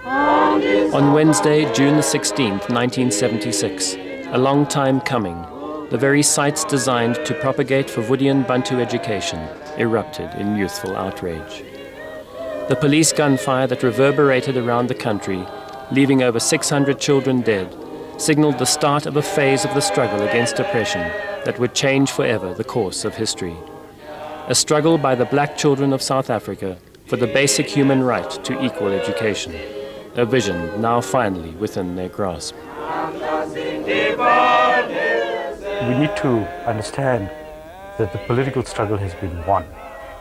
On Wednesday, June the 16th, 1976, a long time coming, the very sites designed to propagate Fuvudian Bantu education erupted in youthful outrage. The police gunfire that reverberated around the country, leaving over 600 children dead, signaled the start of a phase of the struggle against oppression that would change forever the course of history. A struggle by the black children of South Africa for the basic human right to equal education, a vision now finally within their grasp. We need to understand that the political struggle has been won,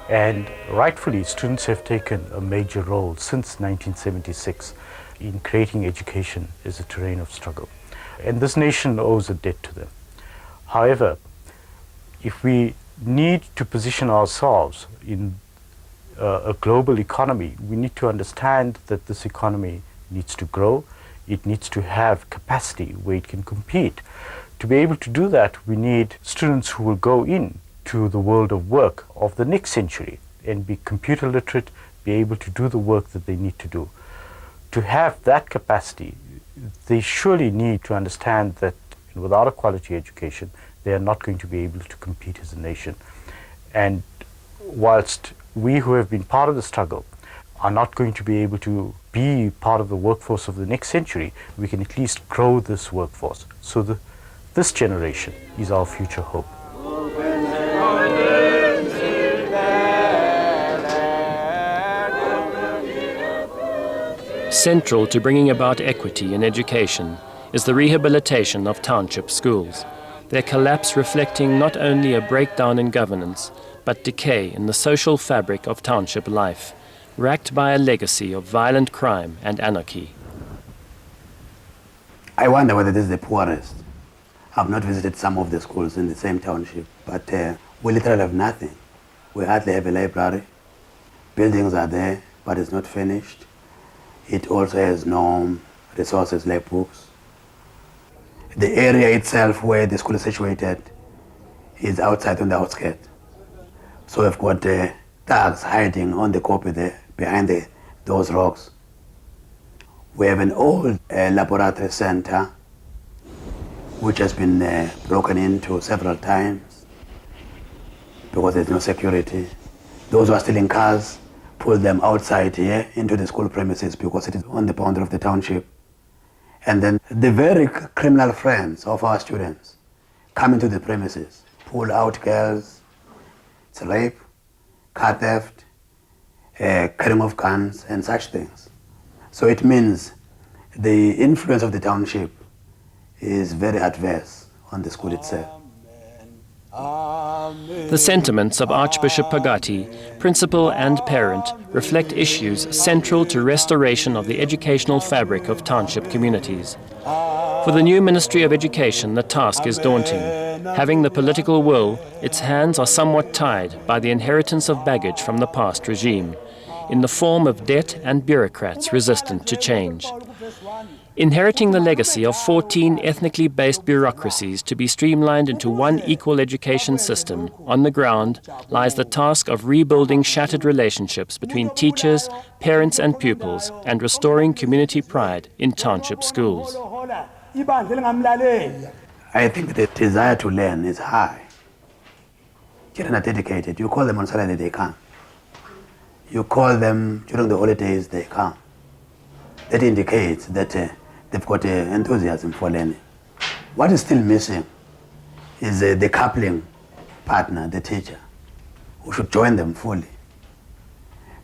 and rightfully students have taken a major role since 1976 in creating education as a terrain of struggle. And this nation owes a debt to them. However, if we need to position ourselves in a global economy, we need to understand that this economy needs to grow. It needs to have capacity where it can compete. To be able to do that, we need students who will go in to the world of work of the next century and be computer literate, be able to do the work that they need to do. To have that capacity, they surely need to understand that without a quality education, they are not going to be able to compete as a nation. And whilst we who have been part of the struggle are not going to be able to be part of the workforce of the next century, we can at least grow this workforce. So this generation is our future hope. Central to bringing about equity in education is the rehabilitation of township schools, their collapse reflecting not only a breakdown in governance, but decay in the social fabric of township life, racked by a legacy of violent crime and anarchy. I wonder whether this is the poorest. I've not visited some of the schools in the same township, but we literally have nothing. We hardly have a library. Buildings are there, but it's not finished. It also has no resources like books. The area itself where the school is situated is outside on the outskirts. So we've got thugs hiding on the copy there, behind those rocks. We have an old laboratory center which has been broken into several times because there's no security. Those who are stealing cars pull them outside here into the school premises because it is on the boundary of the township. And then the very criminal friends of our students come into the premises, pull out girls. It's rape, car theft, carrying of guns and such things. So it means the influence of the township is very adverse on the school itself. The sentiments of Archbishop Pagati, principal and parent, reflect issues central to restoration of the educational fabric of township communities. For the new Ministry of Education, the task is daunting. Having the political will, its hands are somewhat tied by the inheritance of baggage from the past regime, in the form of debt and bureaucrats resistant to change. Inheriting the legacy of 14 ethnically based bureaucracies to be streamlined into one equal education system, on the ground lies the task of rebuilding shattered relationships between teachers, parents and pupils, and restoring community pride in township schools. I think the desire to learn is high. Children are dedicated. You call them on Saturday, they come. You call them during the holidays, they come. That indicates that they've got enthusiasm for learning. What is still missing is the coupling partner, the teacher, who should join them fully.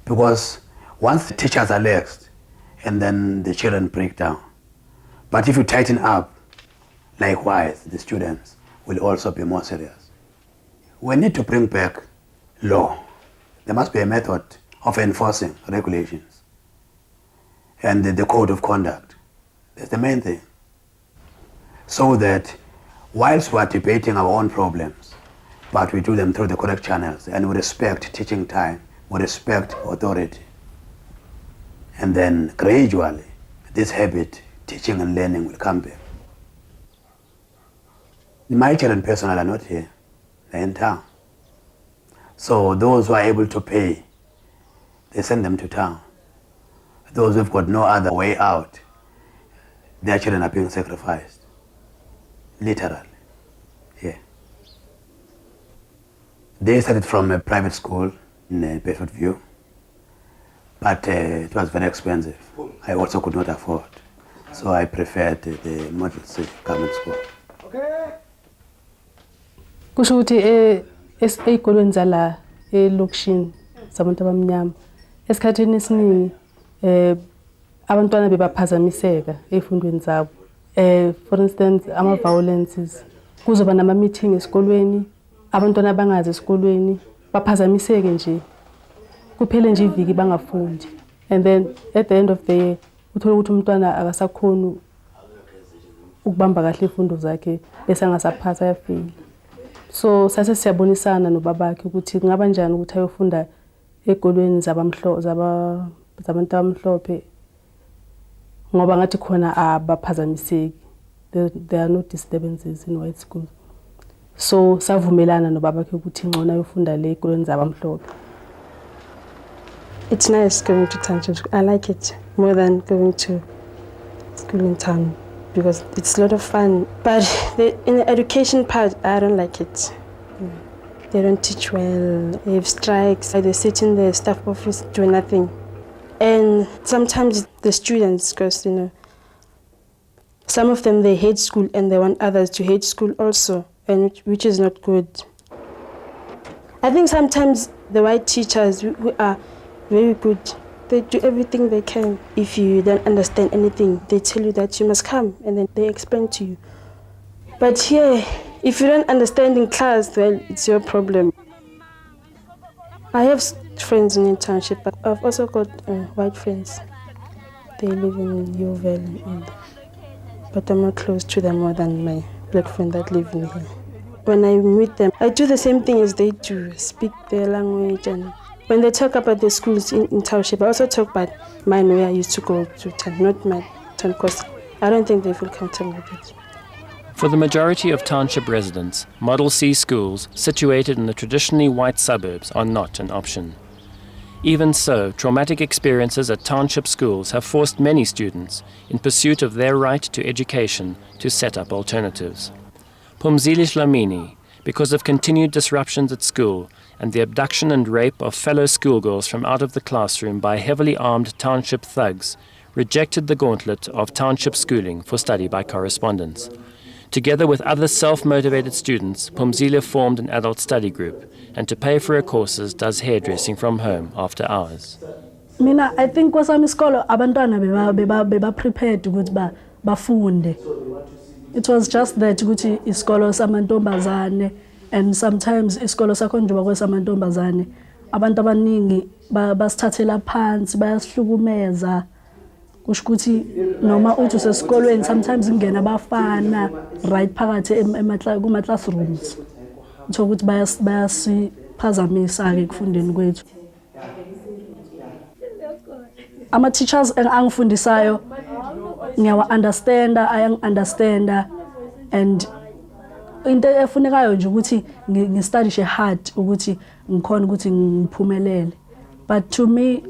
Because once the teachers are laxed, and then the children break down. But if you tighten up, likewise, the students will also be more serious. We need to bring back law. There must be a method of enforcing regulations and the code of conduct. That's the main thing. So that whilst we are debating our own problems, but we do them through the correct channels and we respect teaching time, we respect authority. And then gradually, this habit, teaching and learning, will come back. My children personally are not here, they're in town. So those who are able to pay, they send them to town. those who've got no other way out, their children are being sacrificed. Literally. Yeah. They started from a private school in Bedfordview, but it was very expensive. I also could not afford. So I preferred the Model C government school. Kusho ukuthi ey'kolweni zala elokishini zabantu abamnyama esikhathini esiningi abantwana bebaphazamiseka ey'fundweni zabo. For instance, ama-violences, kuzoba nama-meeting esikolweni, abantwana bangazi esikolweni, baphazamiseke nje, kuphele nje iviki bangafundi. And then at the end of the year, uthola ukuthi umntwana akasakhoni ukubamba kahle izifundo zakhe bese angasaphasa ayafeyila. So sase siyabonisana nobabakhe ukuthi kungaba njani ukuthi ayofunda ezikolweni zabantu abamhlophe ngoba ngathi khona abaphazamiseki. There are no disturbances in white schools. So savumelana nobabakhe ukuthi ngcono ayofunda le ezikolweni zabamhlophe. It's nice going to Township. I like it more than going to school in town because it's a lot of fun. But in the education part, I don't like it. They don't teach well. They have strikes. They sit in the staff office doing nothing. And sometimes the students, because some of them they hate school and they want others to hate school also, and which is not good. I think sometimes the white teachers who are very good, they do everything they can. If you don't understand anything, they tell you that you must come and then they explain to you. But here, if you don't understand in class, well, it's your problem. I have friends in Township, but I've also got white friends. They live in Yeovil, but I'm not close to them more than my black friend that live in here. When I meet them, I do the same thing as they do, speak their language. And when they talk about the schools in Township, I also talk about mine where I used to go to, not my town, because I don't think they feel comfortable with it. For the majority of township residents, Model C schools situated in the traditionally white suburbs are not an option. Even so, traumatic experiences at township schools have forced many students, in pursuit of their right to education, to set up alternatives. Phumzile Dlamini, because of continued disruptions at school and the abduction and rape of fellow schoolgirls from out of the classroom by heavily armed township thugs, rejected the gauntlet of township schooling for study by correspondence. Together with other self-motivated students, Phumzile formed an adult study group, and to pay for her courses does hairdressing from home after hours. Mina, I think kwasami isikolo abantwana beba prepared ukuthi bafunde. It was just that ukuthi isikolo samantombazane, and sometimes isikolo sakho njengoba kwesamantombazane abantu abaningi basithathela phansi, bayasihlukumeza. Kusho ukuthi noma uthi usesikolweni sometimes ingena abafana right phakathi kuma classrooms. Utho ukuthi bayasiphazamisa ke ekufundeni kwethu. Ama teachers angifundisayo ngiyawa understanda and into efunekayo nje ukuthi ngistudishe hard ukuthi ngikhona ukuthi ngiphumelele. But to me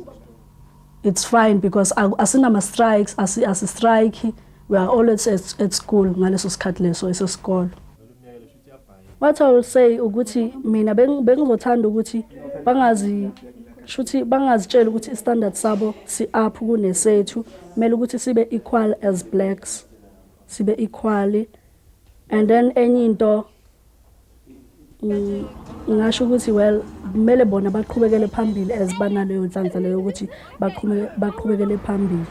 it's fine because asinama strikes, strike, we are always at school ngaleso sikhathi leso esesikolo. What I will say ukuthi mina bengizothanda ukuthi bangazitshela ukuthi standard sabo si up kunesethu, kumele ukuthi sibe equal as blacks, sibe equal. And then enye into ngisho ukuthi well kumele bona baqhubekele phambili as banaleyo nhlanhla leyo ukuthi baqhubekele phambili,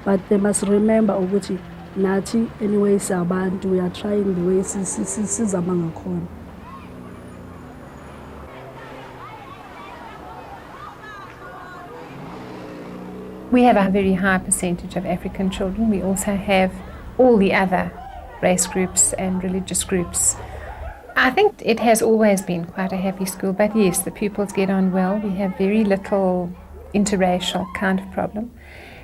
but they must remember ukuthi nathi anyway sabantu, we are trying the way sizama ngakhona. We have a very high percentage of African children. We also have all the other race groups and religious groups. I think it has always been quite a happy school, but yes, the pupils get on well. We have very little interracial kind of problem.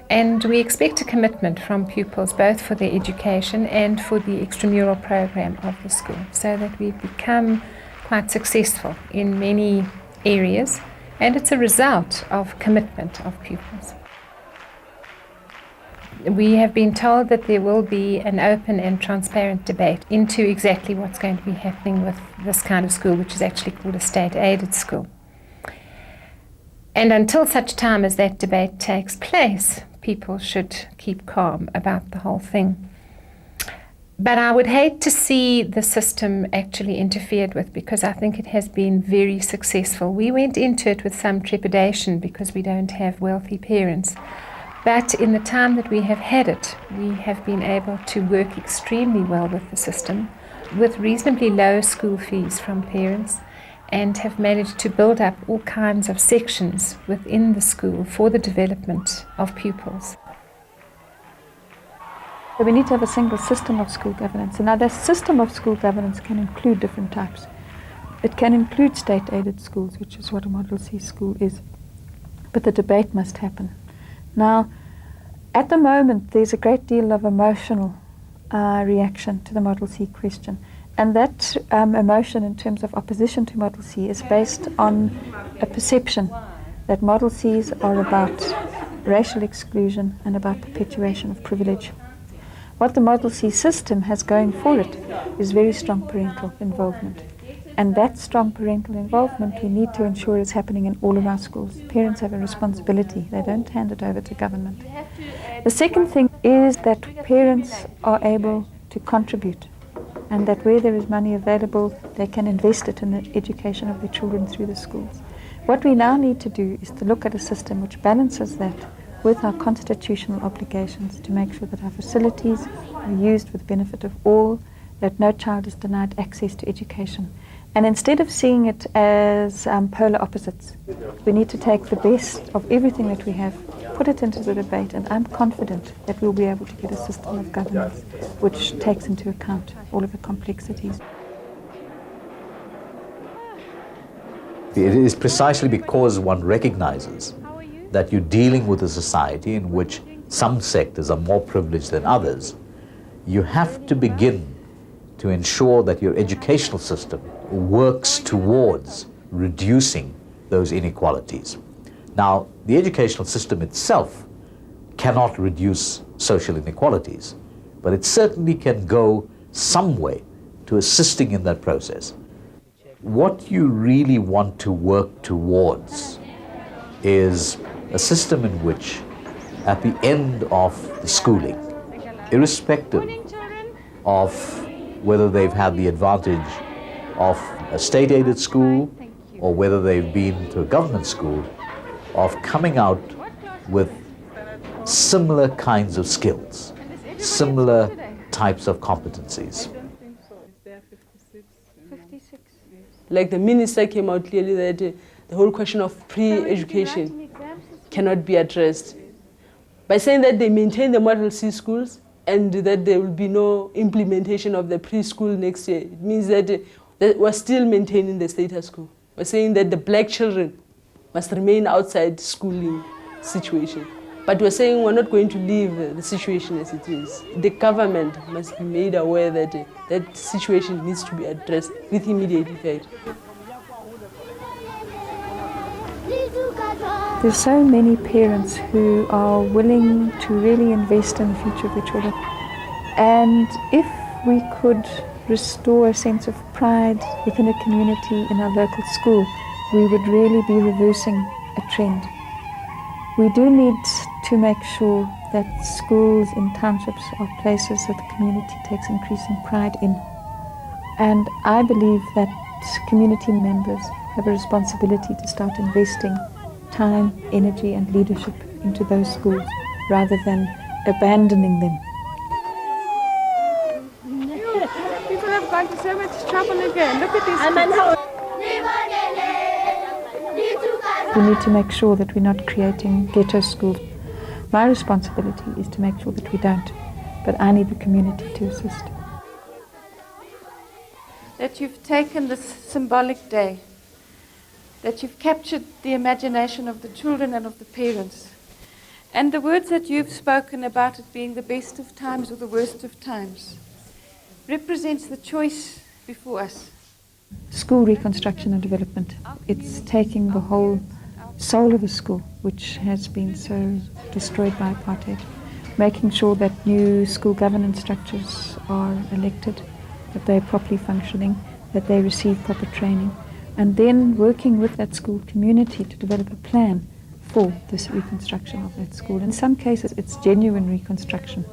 And we expect a commitment from pupils both for their education and for the extramural program of the school, so that we've become quite successful in many areas, and it's a result of commitment of pupils. We have been told that there will be an open and transparent debate into exactly what's going to be happening with this kind of school, which is actually called a state-aided school. And until such time as that debate takes place, people should keep calm about the whole thing. But I would hate to see the system actually interfered with, because I think it has been very successful. We went into it with some trepidation because we don't have wealthy parents. But in the time that we have had it, we have been able to work extremely well with the system, with reasonably low school fees from parents, and have managed to build up all kinds of sections within the school for the development of pupils. We need to have a single system of school governance. And now that system of school governance can include different types. It can include state-aided schools, which is what a Model C school is. But the debate must happen. Now, at the moment, there's a great deal of emotional reaction to the Model C question. And that emotion in terms of opposition to Model C is based on a perception that Model Cs are about racial exclusion and about perpetuation of privilege. What the Model C system has going for it is very strong parental involvement. And that strong parental involvement we need to ensure is happening in all of our schools. Parents have a responsibility. They don't hand it over to government. The second thing is that parents are able to contribute, and that where there is money available, they can invest it in the education of their children through the schools. What we now need to do is to look at a system which balances that with our constitutional obligations to make sure that our facilities are used for the benefit of all, that no child is denied access to education. And instead of seeing it as polar opposites, we need to take the best of everything that we have, put it into the debate, and I'm confident that we'll be able to get a system of governance which takes into account all of the complexities. It is precisely because one recognizes that you're dealing with a society in which some sectors are more privileged than others. You have to begin to ensure that your educational system works towards reducing those inequalities. Now, the educational system itself cannot reduce social inequalities, but it certainly can go some way to assisting in that process. What you really want to work towards is a system in which, at the end of the schooling, irrespective of whether they've had the advantage of a state-aided school or whether they've been to a government school, of coming out with similar kinds of skills, similar types of competencies. Like the minister came out clearly that the whole question of pre-education cannot be addressed. By saying that they maintain the Model C schools and that there will be no implementation of the preschool next year, it means that we're still maintaining the status quo. We're saying that the black children must remain outside schooling situation. But we're saying we're not going to leave the situation as it is. The government must be made aware that that situation needs to be addressed with immediate effect. There's so many parents who are willing to really invest in the future of their children. And if we could restore a sense of pride within a community in our local school, we would really be reversing a trend. We do need to make sure that schools in townships are places that the community takes increasing pride in. And I believe that community members have a responsibility to start investing time, energy and leadership into those schools rather than abandoning them. People have gone to so much trouble again. Look at this. We need to make sure that we're not creating ghetto schools. My responsibility is to make sure that we don't, but I need the community to assist. That you've taken this symbolic day, that you've captured the imagination of the children and of the parents, and the words that you've spoken about it being the best of times or the worst of times represents the choice before us. School reconstruction and development. It's taking the whole soul of a school, which has been so destroyed by apartheid, making sure that new school governance structures are elected, that they're properly functioning, that they receive proper training, and then working with that school community to develop a plan for this reconstruction of that school. In some cases, it's genuine reconstruction.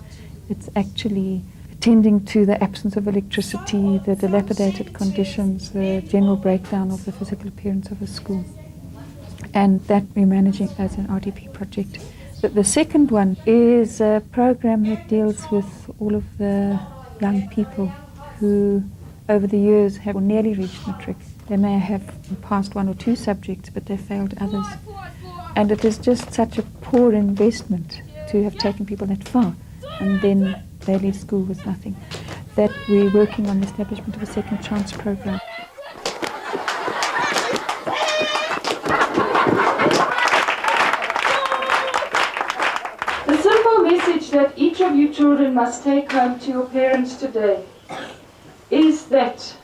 It's actually attending to the absence of electricity, the dilapidated conditions, the general breakdown of the physical appearance of a school. And that we're managing as an RDP project. But the second one is a program that deals with all of the young people who over the years have nearly reached matric. They may have passed one or two subjects, but they failed others. And it is just such a poor investment to have taken people that far, and then they leave school with nothing. That we're working on the establishment of a second chance program. The simple message that each of you children must take home to your parents today is that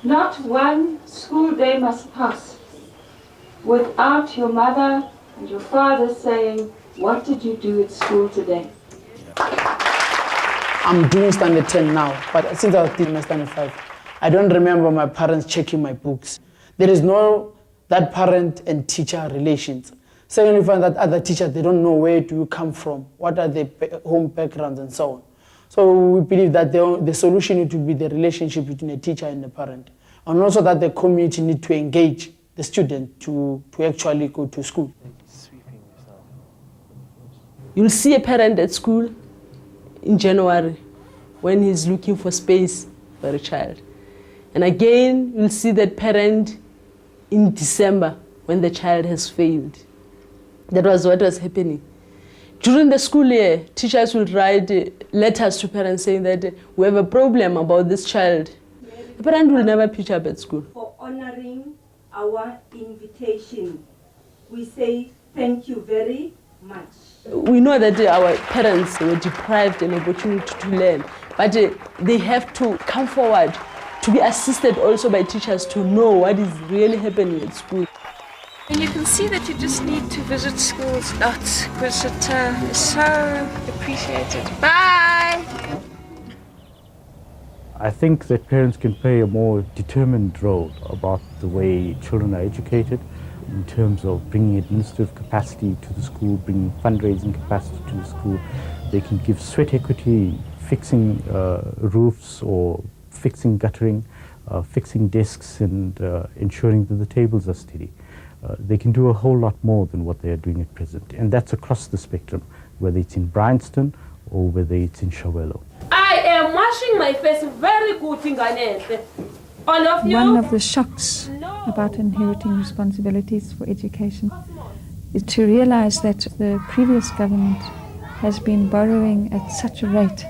not one school day must pass without your mother and your father saying, "What did you do at school today?" I'm doing standard 10 now, but since I was still in standard 5, I don't remember my parents checking my books. There is no that parent and teacher relations. Secondly, you find that other teachers, they don't know where do you come from, what are their home backgrounds and so on. So we believe that the solution need to be the relationship between a teacher and a parent. And also that the community need to engage the student to actually go to school. You'll see a parent at school in January when he's looking for space for a child. And again, you'll see that parent in December when the child has failed. That was what was happening. During the school year, teachers will write letters to parents saying that we have a problem about this child. The parent will never pitch up at school. For honoring our invitation, we say thank you very much. We know that our parents were deprived an opportunity to learn, but they have to come forward to be assisted also by teachers to know what is really happening at school. And you can see that you just need to visit schools lots because it is so appreciated. Bye! I think that parents can play a more determined role about the way children are educated in terms of bringing administrative capacity to the school, bringing fundraising capacity to the school. They can give sweat equity, fixing roofs or fixing guttering, fixing desks and ensuring that the tables are steady. They can do a whole lot more than what they are doing at present. And that's across the spectrum, whether it's in Bryanston or whether it's in Shawelo. I am washing my face very good in Ghanese. All of you? One of the shocks about inheriting responsibilities for education is to realize that the previous government has been borrowing at such a rate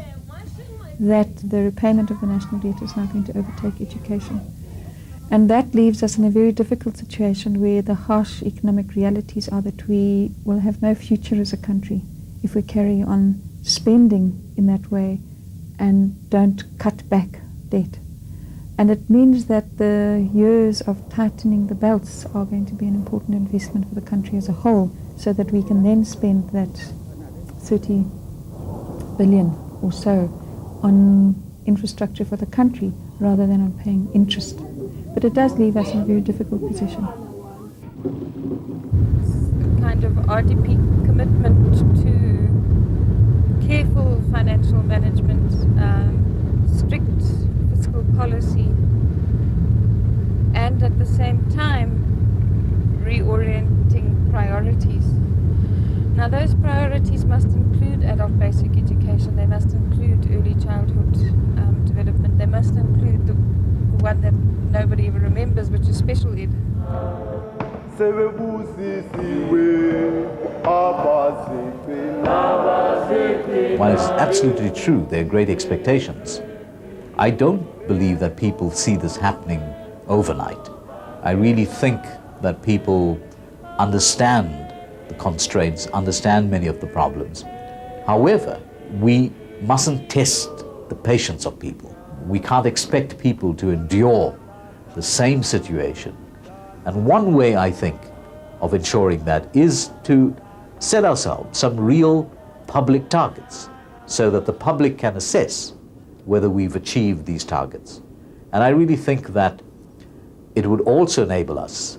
that the repayment of the national debt is now going to overtake education. And that leaves us in a very difficult situation where the harsh economic realities are that we will have no future as a country if we carry on spending in that way and don't cut back debt. And it means that the years of tightening the belts are going to be an important investment for the country as a whole, so that we can then spend that 30 billion or so on infrastructure for the country rather than on paying interest. But it does leave us in a very difficult position. Kind of RDP commitment to careful financial management, strict fiscal policy, and at the same time reorienting priorities. Now those priorities must include adult basic education, they must include early childhood development, they must include the one that nobody ever remembers, which is special ed. While it's absolutely true, there are great expectations, I don't believe that people see this happening overnight. I really think that people understand the constraints, understand many of the problems. However, we mustn't test the patience of people. We can't expect people to endure the same situation. And one way, I think, of ensuring that is to set ourselves some real public targets. so that the public can assess whether we've achieved these targets. And I really think that it would also enable us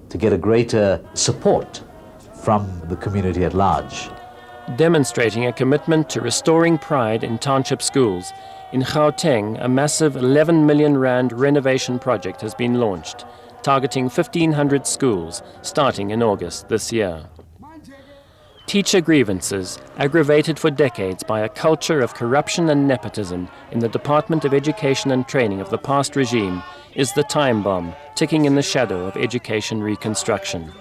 to get a greater support from the community at large. Demonstrating a commitment to restoring pride in township schools, in Gauteng, a massive 11 million rand renovation project has been launched, targeting 1,500 schools, starting in August this year. Teacher grievances, aggravated for decades by a culture of corruption and nepotism in the Department of Education and Training of the past regime, is the time bomb ticking in the shadow of education reconstruction.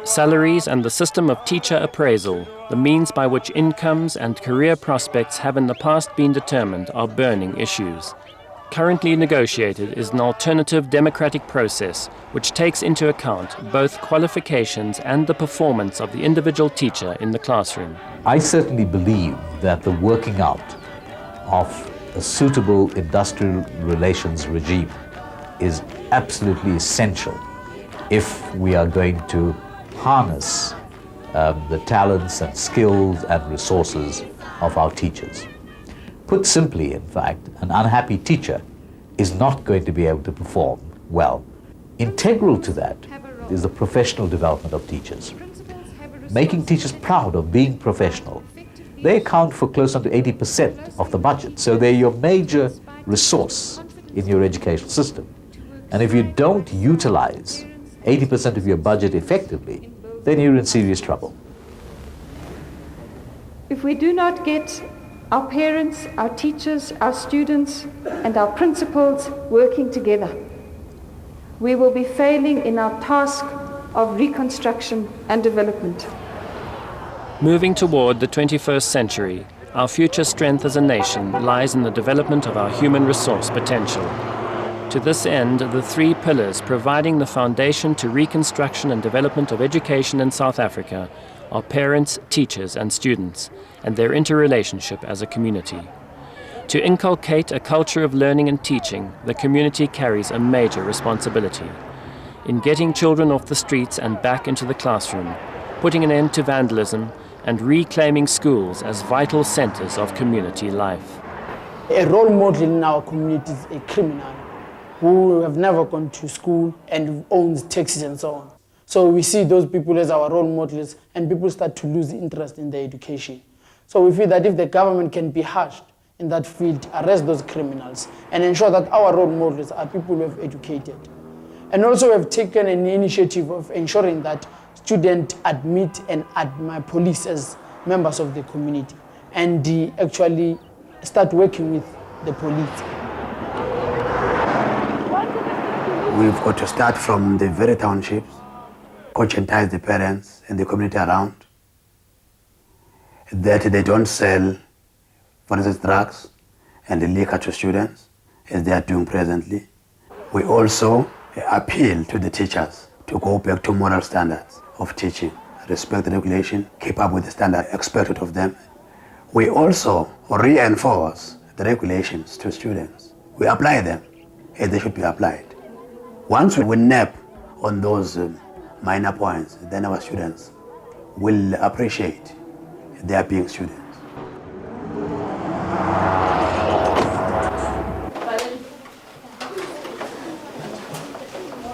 Salaries and the system of teacher appraisal, the means by which incomes and career prospects have in the past been determined, are burning issues. Currently negotiated is an alternative democratic process which takes into account both qualifications and the performance of the individual teacher in the classroom. I certainly believe that the working out of a suitable industrial relations regime is absolutely essential if we are going to harness the talents and skills and resources of our teachers. Put simply, in fact, an unhappy teacher is not going to be able to perform well. Integral to that is the professional development of teachers. Making teachers proud of being professional. They account for close to 80% of the budget, so they're your major resource in your educational system. And if you don't utilize 80% of your budget effectively, then you're in serious trouble. If we do not get our parents, our teachers, our students, and our principals working together, we will be failing in our task of reconstruction and development. Moving toward the 21st century, our future strength as a nation lies in the development of our human resource potential. To this end, the three pillars providing the foundation to reconstruction and development of education in South Africa are parents, teachers, and students, and their interrelationship as a community. To inculcate a culture of learning and teaching, the community carries a major responsibility in getting children off the streets and back into the classroom, putting an end to vandalism, and reclaiming schools as vital centers of community life. A role model in our community is a criminal who have never gone to school and owns taxis and so on. So we see those people as our role models, and people start to lose interest in their education. So we feel that if the government can be harsh in that field, arrest those criminals, and ensure that our role models are people who have educated. And also we have taken an initiative of ensuring that students admit and admire police as members of the community, and actually start working with the police. We've got to start from the very townships, conscientize the parents and the community around that they don't sell, for instance, drugs and liquor to students as they are doing presently. We also appeal to the teachers to go back to moral standards of teaching, respect the regulation, keep up with the standard expected of them. We also reinforce the regulations to students. We apply them as they should be applied. Once we nap on those minor points, then our students will appreciate their being students.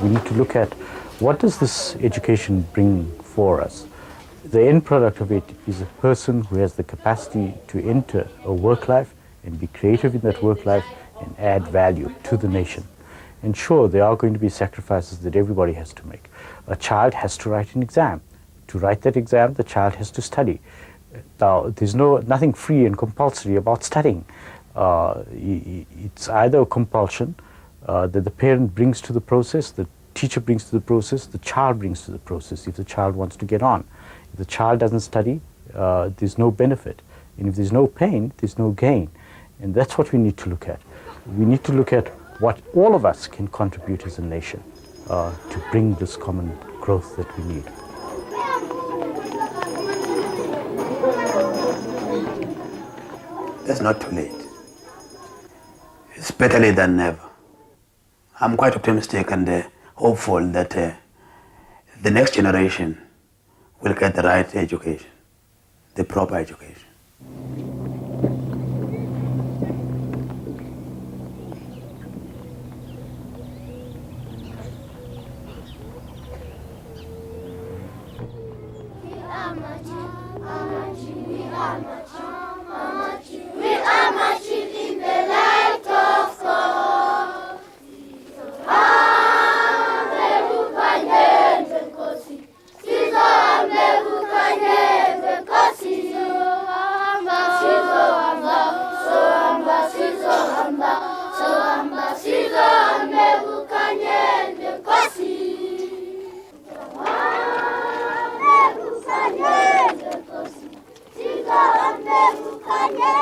We need to look at what does this education bring for us. The end product of it is a person who has the capacity to enter a work life and be creative in that work life and add value to the nation. And sure, there are going to be sacrifices that everybody has to make. A child has to write an exam. To write that exam, the child has to study. Now, there's nothing free and compulsory about studying. It's either a compulsion that the parent brings to the process, the teacher brings to the process, the child brings to the process if the child wants to get on. If the child doesn't study, there's no benefit. And if there's no pain, there's no gain. And that's what we need to look at. We need to look at what all of us can contribute as a nation to bring this common growth that we need. It's not too late. It's better late than never. I'm quite optimistic and hopeful that the next generation will get the right education, the proper education. We are marching in the light of God. Amebukanye Nkosi, Sizo amebukanye Nkosi. Amba, Sizo amba, so amba, Sizo amba, so amba, Sizo amebukanye Nkosi. Amebukanye Nkosi, Sizo amebukanye